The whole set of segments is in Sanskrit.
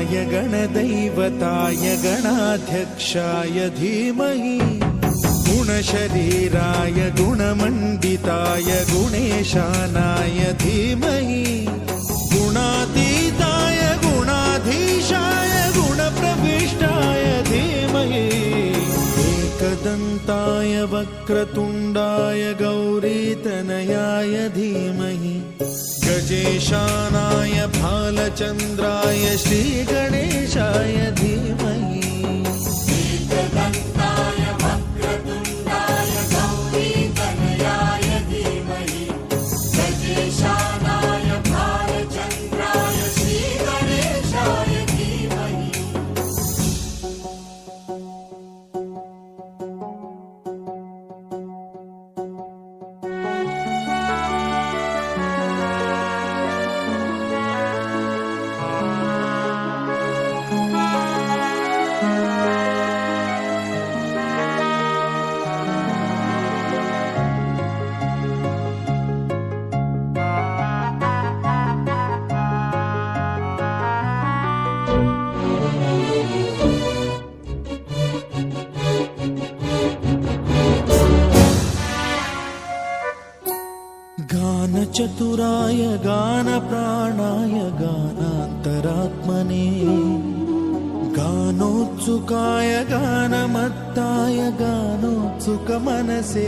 गणाध्यक्षाय गणदैवताय गणाध्यक्षाय धीमहि गुणशरीराय गुणमण्डिताय गुणेशानाय धीमहि गुणातीताय गुणाधीशाय गुणप्रविष्टाय धीमहि एकदन्ताय वक्रतुण्डाय गौरीतनयाय धीमहि गजेशानाय भालचन्द्राय श्रीगणेशाय धीमहि एकदन्ताय वक्रतुण्डाय गौरीतनयाय धीमहि गजेशानाय भालचन्द्राय श्रीगणेशाय धीमहि गानचतुराय गानप्राणाय गानान्तरात्मने गानोत्सुकाय गानमत्ताय गानोत्सुकमनसे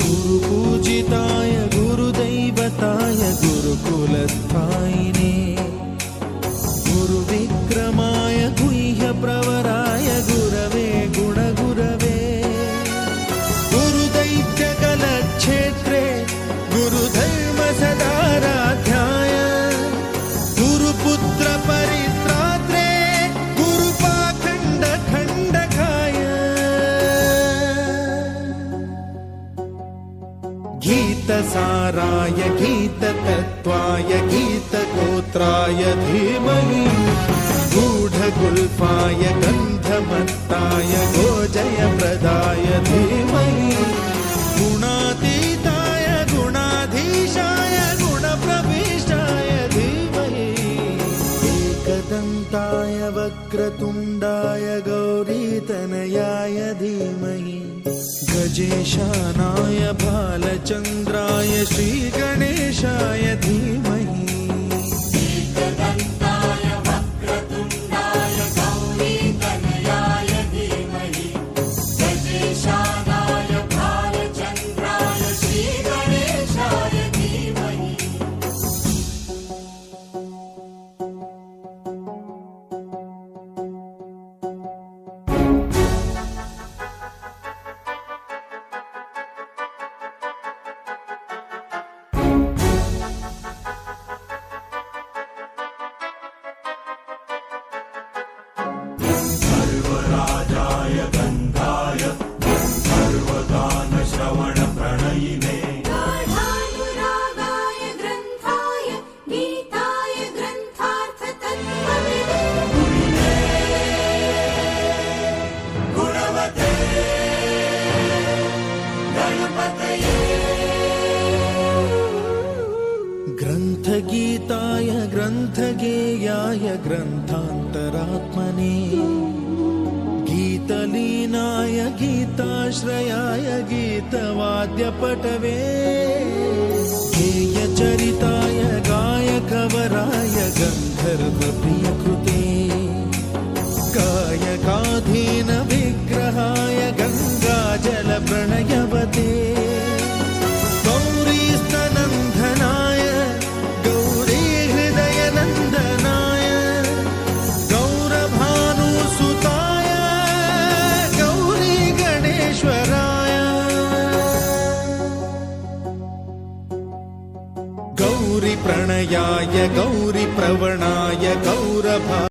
गुरुपूजिताय गुरुदैवताय गुरुकुलस्थायिने गुरुविक्रमाय गुह्यप्रवराय गुरवे गुणगुरवे गुरुदैत्यकलक्षेत्रे गुरुधर्मसदाराध्याय गुरुपुत्र परित्रात्रे गुरुपाखण्डखण्डकाय गीतसाराय गीततत्त्वाय गीतगोत्राय धीमहि गूढगुल्फाय गन्धमत्ताय गोजयप्रदाय धीमहि गुणातीताय गुणाधीशाय गुणप्रविष्टाय धीमहि एकदन्ताय वक्रतुण्डाय गौरीतनयाय धीमहि गजेशानाय भालचन्द्राय श्रीगणेशाय धीमहि एकदन्ताय वक्रतुण्डाय गौरीतनयाय धीमहि गजेशानाय भालचन्द्राय श्रीगणेशाय धीमहि सर्वराजाय गन्धाय सर्वगानश्रवणप्रणयिने गाढानुरागाय ग्रन्थाय गीताय ग्रन्थार्थतत्त्वविदे गुणवते गणपतये ग्रन्थगीताय ग्रन्थगेयाय ग्रन्थान्तरात्मने गीतलीनाय गीताश्रयाय गीतवाद्यपटवे गेयचरिताय गायकवराय गन्धर्वप्रियकृते कायकाधीन विग्रहाय गङ्गाजलप्रणयवते गौरीस्तनन्दनाय गौरीहृदयनन्दनाय गौरभानुसुताय गौरीगणेश्वराय गौरीप्रणयाय गौरीप्रवणाय